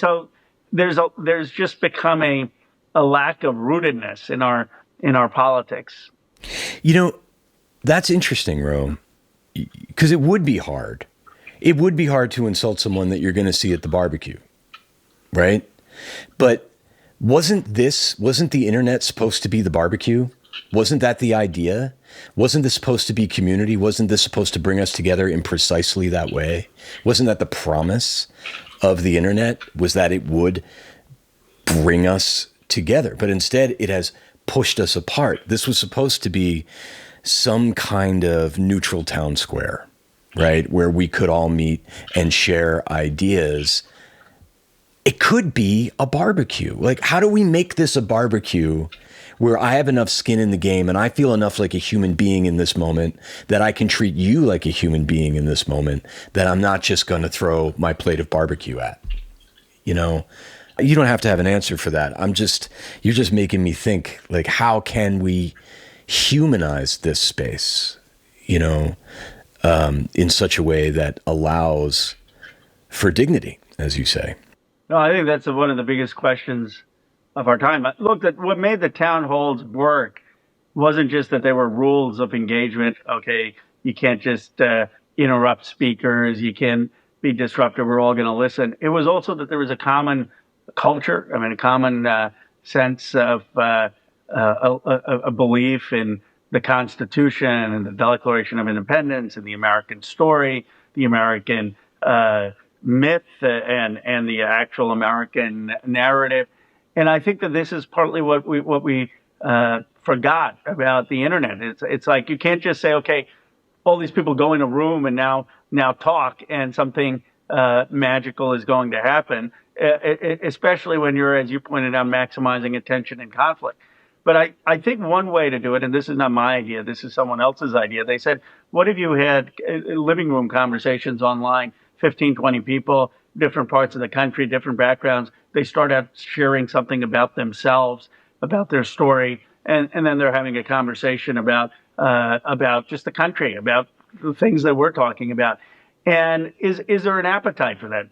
so there's just become a lack of rootedness in our politics. You know, that's interesting, Ro, because it would be hard. It would be hard to insult someone that you're going to see at the barbecue, right? But wasn't the internet supposed to be the barbecue? Wasn't that the idea? Wasn't this supposed to be community? Wasn't this supposed to bring us together in precisely that way? Wasn't that the promise of the internet? Was that it would bring us together? But instead, it has pushed us apart. This was supposed to be some kind of neutral town square, right? Where we could all meet and share ideas. It could be a barbecue. Like, how do we make this a barbecue where I have enough skin in the game and I feel enough like a human being in this moment that I can treat you like a human being in this moment, that I'm not just going to throw my plate of barbecue at? You know, you don't have to have an answer for that. You're just making me think, like, how can we humanize this space, you know, in such a way that allows for dignity, as you say? No, I think that's one of the biggest questions of our time. Look, what made the town halls work wasn't just that there were rules of engagement. Okay, you can't just interrupt speakers. You can't be disruptive. We're all going to listen. It was also that there was a common culture. I mean, a common sense of a belief in the Constitution and the Declaration of Independence and the American story, the American myth, and the actual American narrative. And I think that this is partly what we forgot about the internet. It's like you can't just say, okay, all these people go in a room and now talk, and something magical is going to happen. Especially when you're, as you pointed out, maximizing attention and conflict. But I think one way to do it, and this is not my idea, this is someone else's idea. They said, what if you had living room conversations online, 15, 20 people, different parts of the country, different backgrounds. They start out sharing something about themselves, about their story, and then they're having a conversation about just the country, about the things that we're talking about. And is there an appetite for that?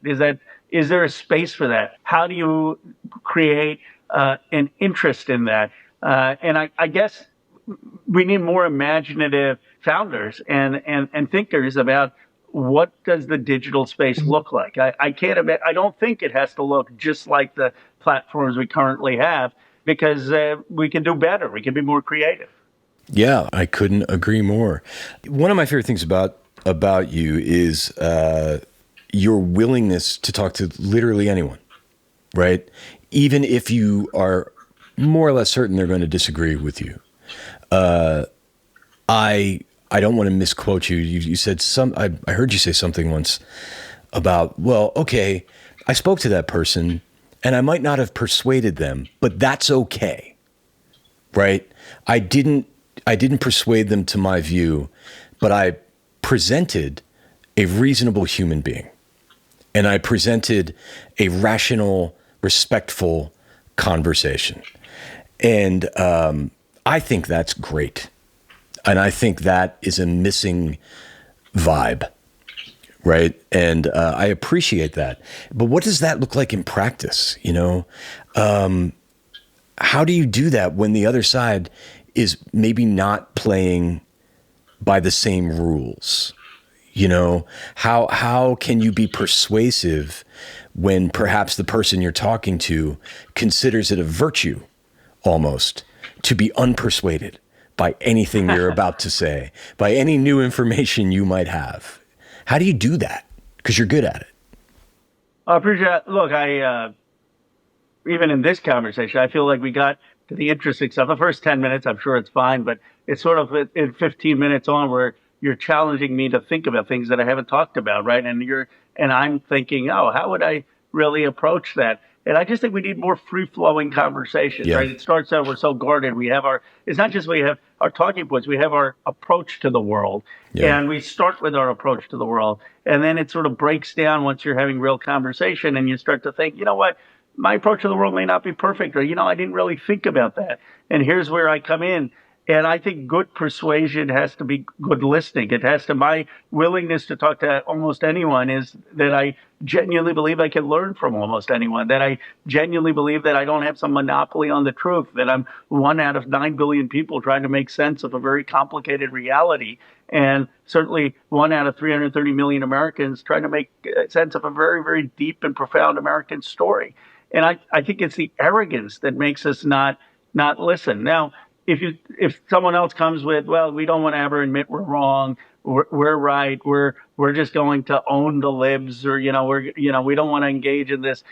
Is there a space for that? How do you create an interest in that? And I guess we need more imaginative founders and thinkers about what does the digital space look like. I don't think it has to look just like the platforms we currently have, because we can do better. We can be more creative. Yeah, I couldn't agree more. One of my favorite things about you is your willingness to talk to literally anyone, right? Even if you are more or less certain they're going to disagree with you. I don't want to misquote you. You said I heard you say something once about, well, okay, I spoke to that person and I might not have persuaded them, but that's okay. Right? I didn't persuade them to my view, but I presented a reasonable human being, and I presented a rational, respectful conversation. And I think that's great. And I think that is a missing vibe, right? And I appreciate that. But what does that look like in practice? You know, how do you do that when the other side is maybe not playing by the same rules? You know, how can you be persuasive when perhaps the person you're talking to considers it a virtue almost to be unpersuaded by anything you're about to say, by any new information you might have? How do you do that? Because you're good at it. I appreciate it. Look, even in this conversation, I feel like we got to the interesting stuff. The first 10 minutes, I'm sure it's fine, but it's sort of in 15 minutes on where you're challenging me to think about things that I haven't talked about, right? And I'm thinking, oh, how would I really approach that? And I just think we need more free-flowing conversations, Yeah. right? It starts out, we're so guarded. It's not just we have our talking points, we have our approach to the world. Yeah. And we start with our approach to the world. And then it sort of breaks down once you're having real conversation and you start to think, you know what? My approach to the world may not be perfect, or, I didn't really think about that. And here's where I come in. And I think good persuasion has to be good listening. It has to, my willingness to talk to almost anyone is that I genuinely believe I can learn from almost anyone, that I genuinely believe that I don't have some monopoly on the truth, that I'm one out of 9 billion people trying to make sense of a very complicated reality. And certainly one out of 330 million Americans trying to make sense of a very, very deep and profound American story. And I think it's the arrogance that makes us not listen. Now, if someone else comes with, well, we don't want to ever admit we're wrong, we're right, we're just going to own the libs, or we don't want to engage in this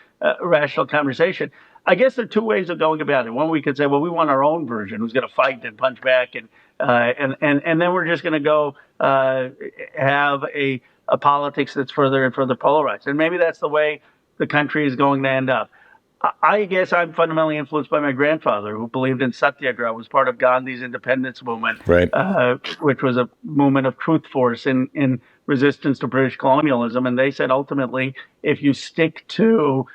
rational conversation. I guess there are two ways of going about it. One, we could say, well, we want our own version, who's going to fight and punch back, and then we're just going to go have a politics that's further and further polarized, and maybe that's the way the country is going to end up. I guess I'm fundamentally influenced by my grandfather, who believed in satyagraha, was part of Gandhi's independence movement, Right. Which was a movement of truth force in resistance to British colonialism. And they said, ultimately, if you stick to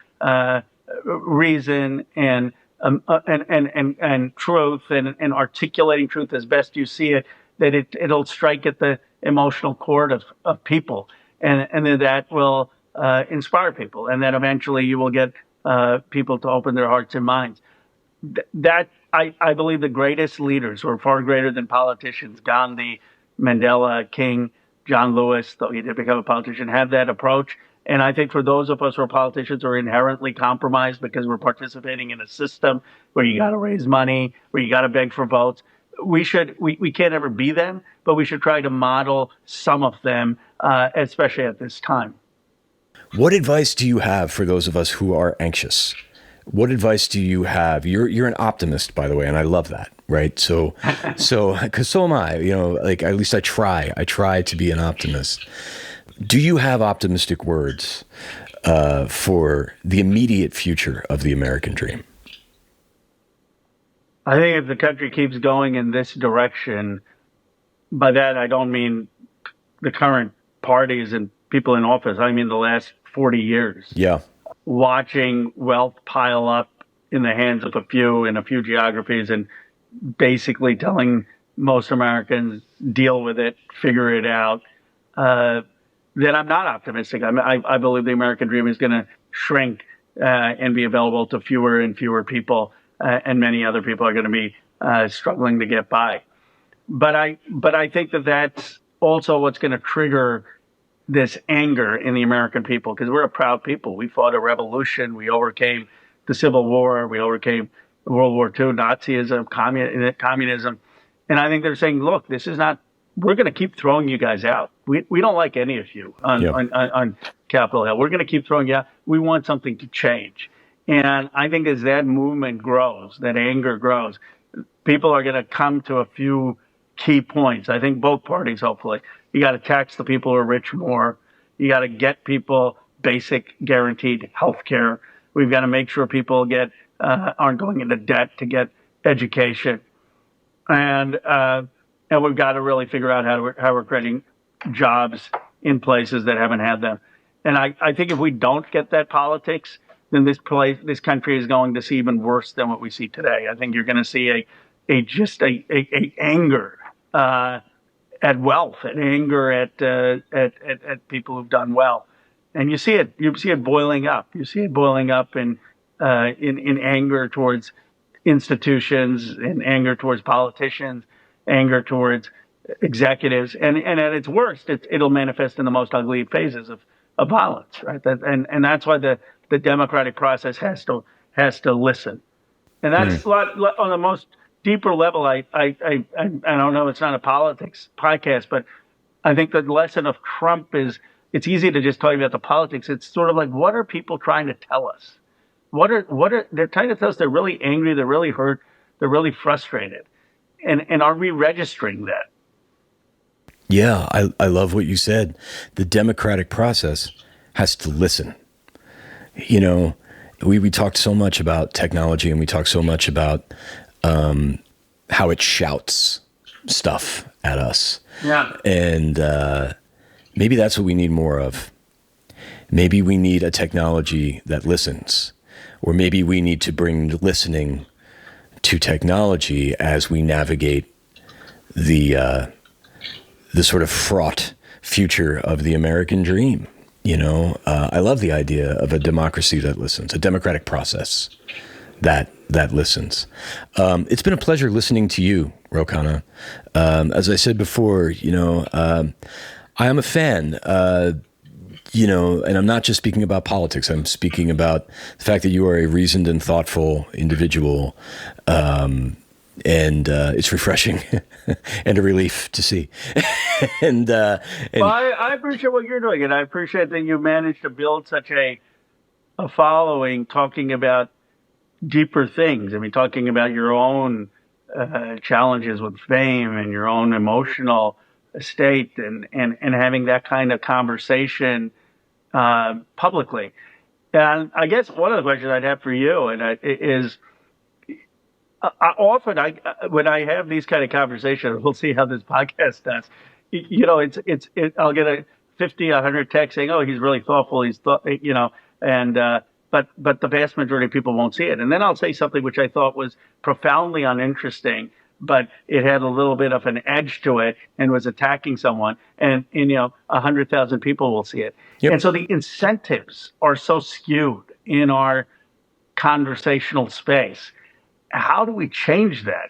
reason and truth and articulating truth as best you see it, that it'll strike at the emotional chord of people, and then that will inspire people, and then eventually you will get people to open their hearts and minds. That I believe the greatest leaders, who are far greater than politicians, Gandhi, Mandela, King, John Lewis, though he did become a politician, have that approach. And I think for those of us who are politicians who are inherently compromised because we're participating in a system where you got to raise money, where you got to beg for votes, we can't ever be them, but we should try to model some of them, especially at this time. What advice do you have for those of us who are anxious? What advice do you have? You're an optimist, by the way, and I love that, right? So, because so am I. Like, at least I try. I try to be an optimist. Do you have optimistic words for the immediate future of the American dream? I think if the country keeps going in this direction, by that I don't mean the current parties and people in office. I mean the last 40 years. Yeah. Watching wealth pile up in the hands of a few in a few geographies, and basically telling most Americans, deal with it, figure it out, then I'm not optimistic. I believe the American dream is going to shrink and be available to fewer and fewer people, and many other people are going to be struggling to get by. But I think that that's also what's going to trigger this anger in the American people, because we're a proud people. We fought a revolution. We overcame the Civil War. We overcame World War II, Nazism, communism. And I think they're saying, look, this is not, we're going to keep throwing you guys out. We don't like any of you on Capitol Hill. We're going to keep throwing you out. We want something to change. And I think as that movement grows, that anger grows, people are going to come to a few key points. I think both parties, hopefully. You got to tax the people who are rich more. You got to get people basic guaranteed health care. We've got to make sure people aren't going into debt to get education. And we've got to really figure out how we're creating jobs in places that haven't had them. And I think if we don't get that politics, then this country is going to see even worse than what we see today. I think you're going to see a anger at wealth, and anger at people who've done well, and you see it boiling up. You see it boiling up in anger towards institutions, in anger towards politicians, anger towards executives, and at its worst, it'll manifest in the most ugly phases of violence, right? And that's why the democratic process has to listen, and that's on the most deeper level. I don't know. It's not a politics podcast, but I think the lesson of Trump is it's easy to just talk about the politics. It's sort of like, what are people trying to tell us? They're trying to tell us they're really angry, they're really hurt, they're really frustrated, and are we registering that? Yeah, I love what you said. The democratic process has to listen. We talked so much about technology, and we talked so much about how it shouts stuff at us. Yeah. And maybe that's what we need more of. Maybe we need a technology that listens, or maybe we need to bring listening to technology as we navigate the sort of fraught future of the American dream. I love the idea of a democracy that listens, a democratic process that listens. It's been a pleasure listening to you, Ro Khanna. As I said before, I am a fan, and I'm not just speaking about politics. I'm speaking about the fact that you are a reasoned and thoughtful individual. And it's refreshing and a relief to see. Well, I appreciate what you're doing, and I appreciate that you managed to build such a following talking about deeper things. I mean, talking about your own challenges with fame and your own emotional state, and having that kind of conversation publicly. And I guess one of the questions I'd have for you is. Often, when I have these kind of conversations, we'll see how this podcast does. I'll get a 50, 100 texts saying, "Oh, he's really thoughtful." But the vast majority of people won't see it. And then I'll say something which I thought was profoundly uninteresting, but it had a little bit of an edge to it and was attacking someone, and 100,000 people will see it. Yep. And so the incentives are so skewed in our conversational space. How do we change that?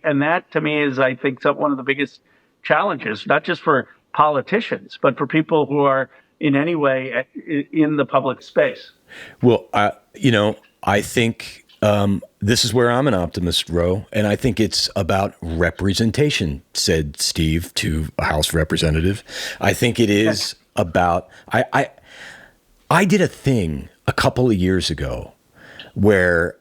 And that to me is, I think, one of the biggest challenges, not just for politicians, but for people who are in any way in the public space. Well, I think this is where I'm an optimist, Ro, and I think it's about representation, said Steve to a House representative. I think it is about, I did a thing a couple of years ago where,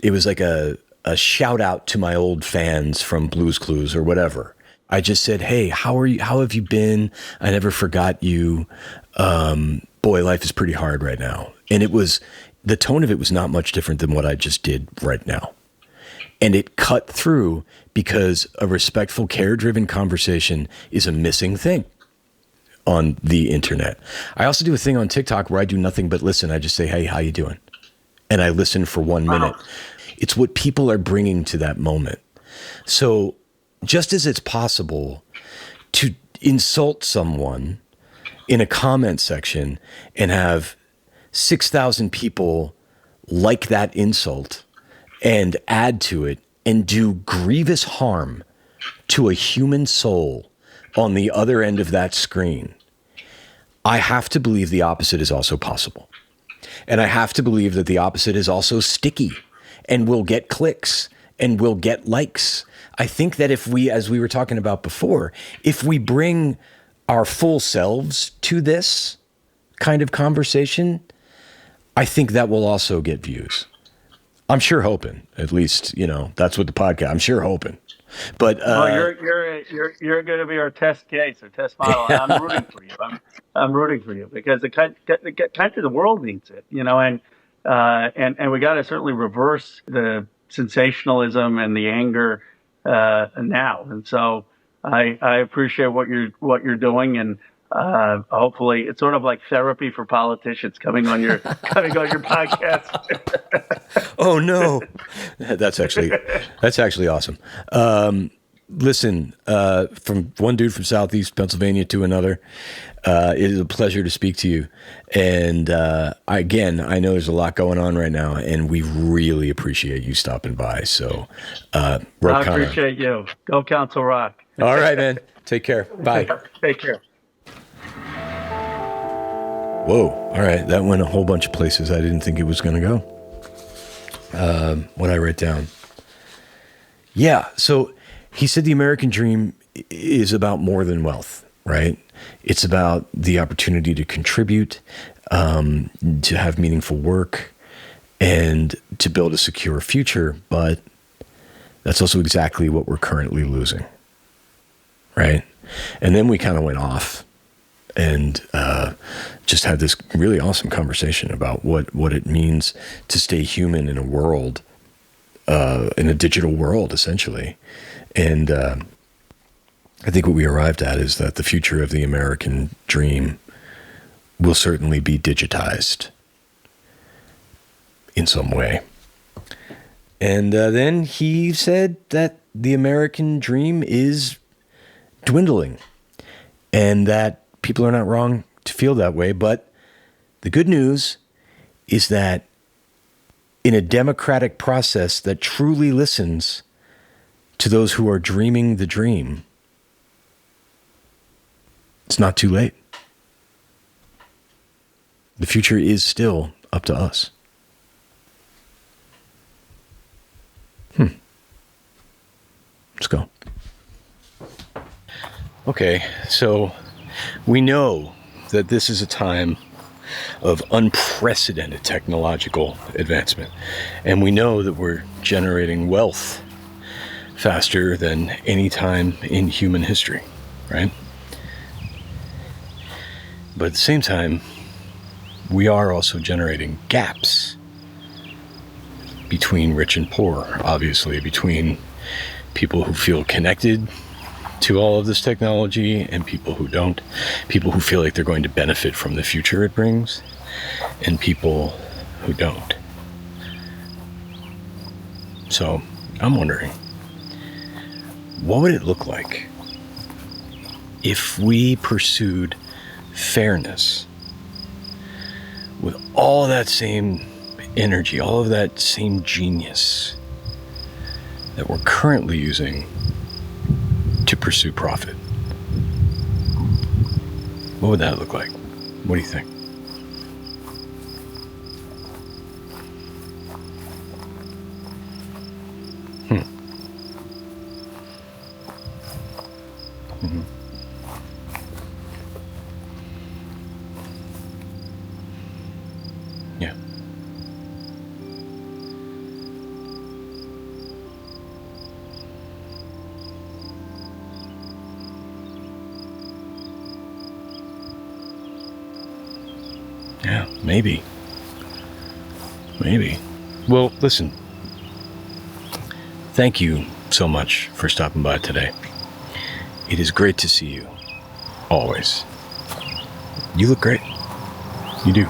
it was like a shout out to my old fans from Blue's Clues or whatever. I just said, "Hey, how are you? How have you been? I never forgot you. Boy, life is pretty hard right now." And the tone of it was not much different than what I just did right now. And it cut through because a respectful, care-driven conversation is a missing thing on the internet. I also do a thing on TikTok where I do nothing but listen. I just say, "Hey, how you doing?" And I listen for 1 minute. It's what people are bringing to that moment. So just as it's possible to insult someone in a comment section and have 6,000 people like that insult and add to it and do grievous harm to a human soul on the other end of that screen, I have to believe the opposite is also possible. And I have to believe that the opposite is also sticky and will get clicks and will get likes. I think that if we, as we were talking about before, if we bring our full selves to this kind of conversation, I think that will also get views. I'm sure hoping, at least, that's what the podcast, I'm sure hoping. But you're going to be our test case or test model. And I'm rooting for you. I'm rooting for you because the country, the world needs it, and we got to certainly reverse the sensationalism and the anger now. And so I appreciate what you're doing, and hopefully it's sort of like therapy for politicians coming on your podcast. Oh no, that's actually awesome. Listen, from one dude from Southeast Pennsylvania to another, it is a pleasure to speak to you. And I know there's a lot going on right now, and we really appreciate you stopping by. So, I appreciate you. Go Council Rock. All right, man. Take care. Bye. Take care. Whoa. All right. That went a whole bunch of places I didn't think it was going to go. What I write down. Yeah. So he said the American dream is about more than wealth, right? It's about the opportunity to contribute, to have meaningful work, and to build a secure future. But that's also exactly what we're currently losing, right? And then we kind of went off and just had this really awesome conversation about what it means to stay human in a world, in a digital world, essentially. And I think what we arrived at is that the future of the American dream will certainly be digitized in some way. And then he said that the American dream is dwindling, and that people are not wrong to feel that way. But the good news is that in a democratic process that truly listens to those who are dreaming the dream, it's not too late. The future is still up to us. Let's go. Okay, so we know that this is a time of unprecedented technological advancement, and we know that we're generating wealth faster than any time in human history, right? But at the same time, we are also generating gaps between rich and poor, obviously, between people who feel connected to all of this technology and people who don't, people who feel like they're going to benefit from the future it brings, and people who don't. So I'm wondering, what would it look like if we pursued fairness with all that same energy, all of that same genius that we're currently using to pursue profit? What would that look like? What do you think? Mm-hmm. Yeah. Yeah, maybe. Maybe. Well, listen. Thank you so much for stopping by today. It is great to see you. Always. You look great. You do.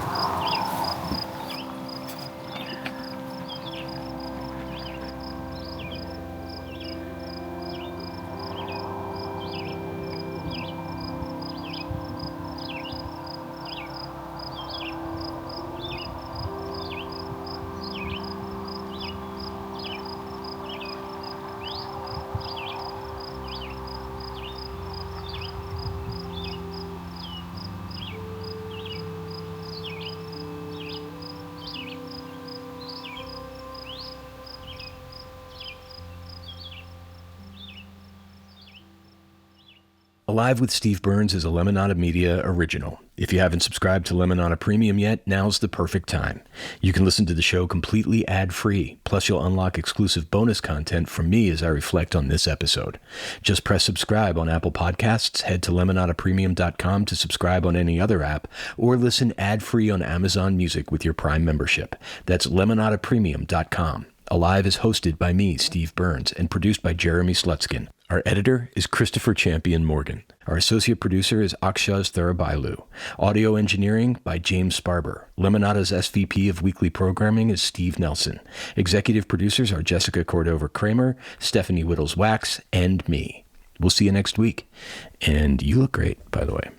Alive with Steve Burns is a Lemonada Media original. If you haven't subscribed to Lemonada Premium yet, now's the perfect time. You can listen to the show completely ad-free, plus you'll unlock exclusive bonus content from me as I reflect on this episode. Just press subscribe on Apple Podcasts, head to lemonadapremium.com to subscribe on any other app, or listen ad-free on Amazon Music with your Prime membership. That's lemonadapremium.com. Alive is hosted by me, Steve Burns, and produced by Jeremy Slutskin. Our editor is Christopher Champion Morgan. Our associate producer is Akshaz Tharabailu. Audio engineering by James Sparber. Lemonada's SVP of weekly programming is Steve Nelson. Executive producers are Jessica Cordova-Kramer, Stephanie Whittles-Wax, and me. We'll see you next week. And you look great, by the way.